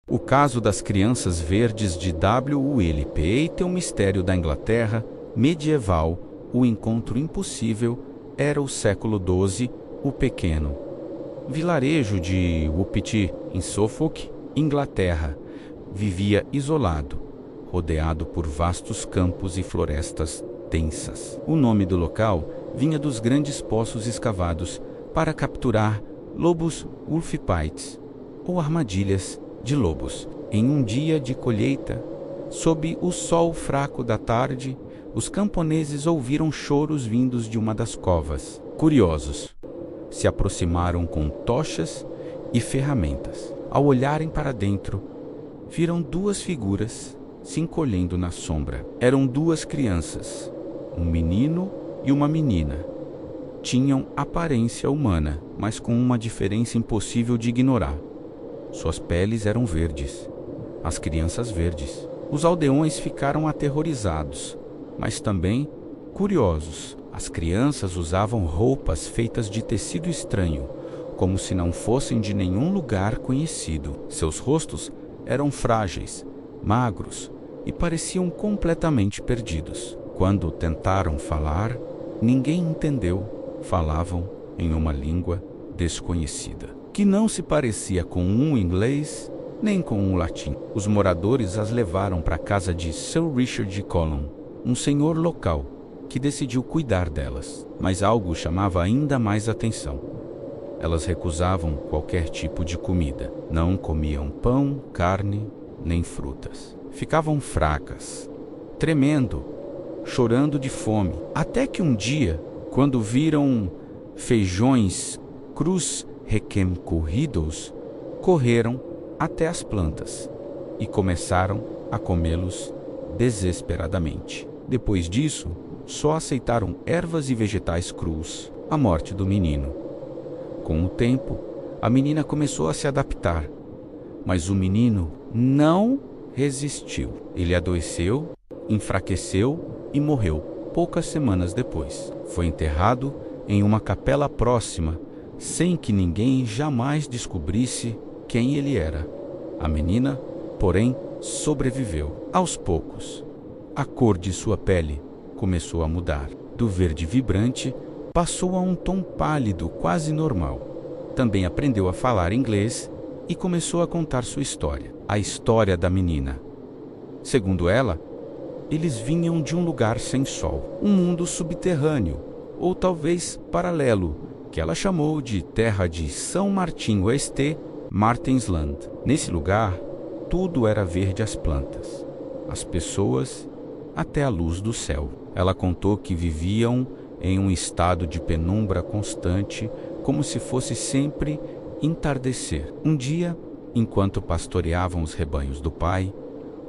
O caso das crianças verdes de W.L. Payton, o mistério da Inglaterra medieval, o encontro impossível, era o século XII, o pequeno vilarejo de Woolpit, em Suffolk, Inglaterra, vivia isolado, rodeado por vastos campos e florestas densas. O nome do local vinha dos grandes poços escavados para capturar lobos wolfpites, ou armadilhas de lobos. Em um dia de colheita, sob o sol fraco da tarde, os camponeses ouviram choros vindos de uma das covas. Curiosos, se aproximaram com tochas e ferramentas. Ao olharem para dentro, viram duas figuras se encolhendo na sombra. Eram duas crianças, um menino e uma menina. Tinham aparência humana, mas com uma diferença impossível de ignorar. Suas peles eram verdes, as crianças verdes. Os aldeões ficaram aterrorizados, mas também curiosos. As crianças usavam roupas feitas de tecido estranho, como se não fossem de nenhum lugar conhecido. Seus rostos eram frágeis, magros e pareciam completamente perdidos. Quando tentaram falar, ninguém entendeu. Falavam em uma língua desconhecida, que não se parecia com um inglês nem com um latim. Os moradores as levaram para a casa de Sir Richard Colon, um senhor local, que decidiu cuidar delas. Mas algo chamava ainda mais atenção. Elas recusavam qualquer tipo de comida. Não comiam pão, carne, nem frutas. Ficavam fracas, tremendo, chorando de fome. Até que um dia, quando viram feijões crus recém-corridos, correram até as plantas e começaram a comê-los desesperadamente. Depois disso, só aceitaram ervas e vegetais crus. A morte do menino. Com o tempo, a menina começou a se adaptar, mas o menino não resistiu. Ele adoeceu, enfraqueceu e morreu poucas semanas depois. Foi enterrado em uma capela próxima, sem que ninguém jamais descobrisse quem ele era. A menina, porém, sobreviveu. Aos poucos, a cor de sua pele começou a mudar. Do verde vibrante, passou a um tom pálido, quase normal. Também aprendeu a falar inglês e começou a contar sua história. A história da menina. Segundo ela, eles vinham de um lugar sem sol, um mundo subterrâneo, ou talvez paralelo, que ela chamou de Terra de São Martin Oeste, Martinsland. Nesse lugar, tudo era verde, as plantas, as pessoas, até a luz do céu. Ela contou que viviam em um estado de penumbra constante, como se fosse sempre entardecer. Um dia, enquanto pastoreavam os rebanhos do pai,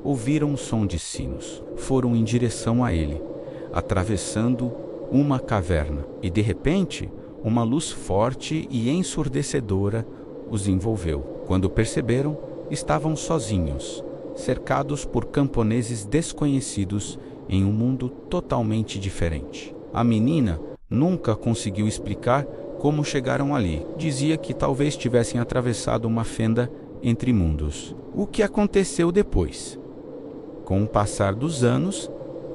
ouviram um som de sinos. Foram em direção a ele, atravessando uma caverna, e de repente, uma luz forte e ensurdecedora os envolveu. Quando perceberam, estavam sozinhos, cercados por camponeses desconhecidos em um mundo totalmente diferente. A menina nunca conseguiu explicar como chegaram ali. Dizia que talvez tivessem atravessado uma fenda entre mundos. O que aconteceu depois? Com o passar dos anos,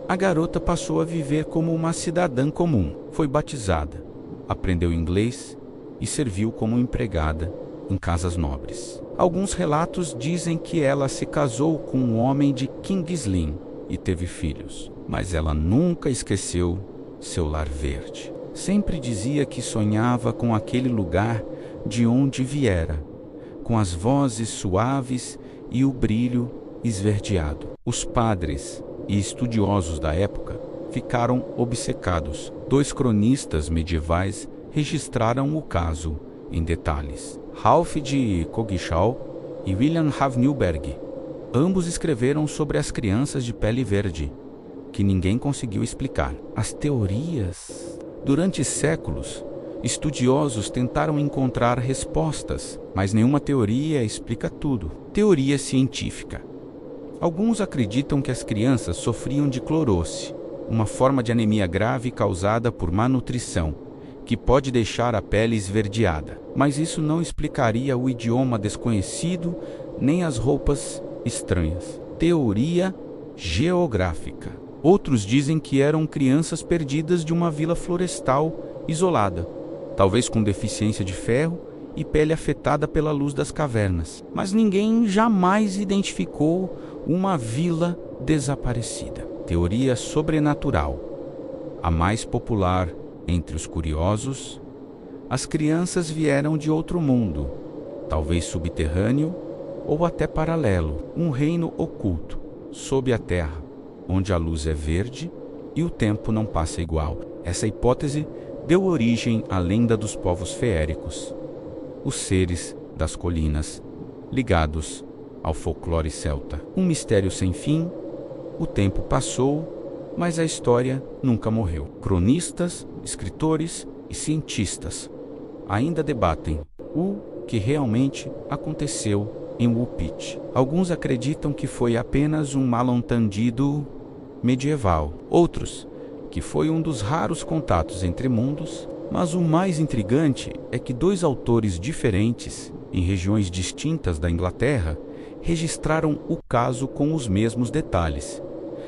a garota passou a viver como uma cidadã comum. Foi batizada, aprendeu inglês e serviu como empregada em casas nobres. Alguns relatos dizem que ela se casou com um homem de King's Lynn e teve filhos, mas ela nunca esqueceu seu lar verde. Sempre dizia que sonhava com aquele lugar de onde viera, com as vozes suaves e o brilho esverdeado. Os padres e estudiosos da época ficaram obcecados. 2 cronistas medievais registraram o caso em detalhes. Ralph de Coggeshall e William Newberg. Ambos escreveram sobre as crianças de pele verde, que ninguém conseguiu explicar. As teorias. Durante séculos, estudiosos tentaram encontrar respostas, mas nenhuma teoria explica tudo. Teoria científica. Alguns acreditam que as crianças sofriam de clorose, uma forma de anemia grave causada por má nutrição, que pode deixar a pele esverdeada. Mas isso não explicaria o idioma desconhecido, nem as roupas estranhas. Teoria geográfica. Outros dizem que eram crianças perdidas de uma vila florestal isolada, talvez com deficiência de ferro e pele afetada pela luz das cavernas. Mas ninguém jamais identificou uma vila desaparecida. Teoria sobrenatural. A mais popular entre os curiosos, as crianças vieram de outro mundo, talvez subterrâneo ou até paralelo, um reino oculto, sob a terra, onde a luz é verde e o tempo não passa igual. Essa hipótese deu origem à lenda dos povos feéricos, os seres das colinas, ligados ao folclore celta. Um mistério sem fim, o tempo passou, mas a história nunca morreu. Cronistas, escritores e cientistas ainda debatem o que realmente aconteceu em Wupit. Alguns acreditam que foi apenas um mal-entendido medieval. Outros, que foi um dos raros contatos entre mundos. Mas o mais intrigante é que dois autores diferentes, em regiões distintas da Inglaterra, registraram o caso com os mesmos detalhes,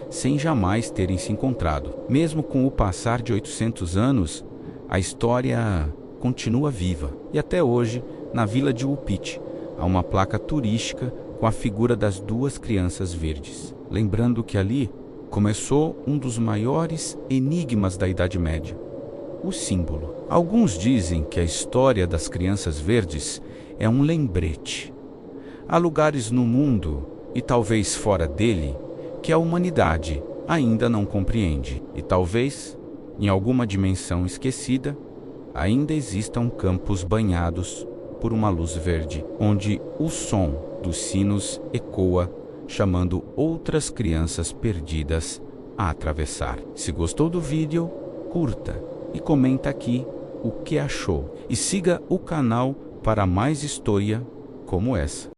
sem jamais terem se encontrado. Mesmo com o passar de 800 anos, a história continua viva. E até hoje, na vila de Wupit, há uma placa turística com a figura das duas crianças verdes. Lembrando que ali começou um dos maiores enigmas da Idade Média, o símbolo. Alguns dizem que a história das crianças verdes é um lembrete. Há lugares no mundo, e talvez fora dele, que a humanidade ainda não compreende. E talvez, em alguma dimensão esquecida, ainda existam campos banhados por uma luz verde, onde o som dos sinos ecoa, chamando outras crianças perdidas a atravessar. Se gostou do vídeo, curta e comenta aqui o que achou. E siga o canal para mais história como essa.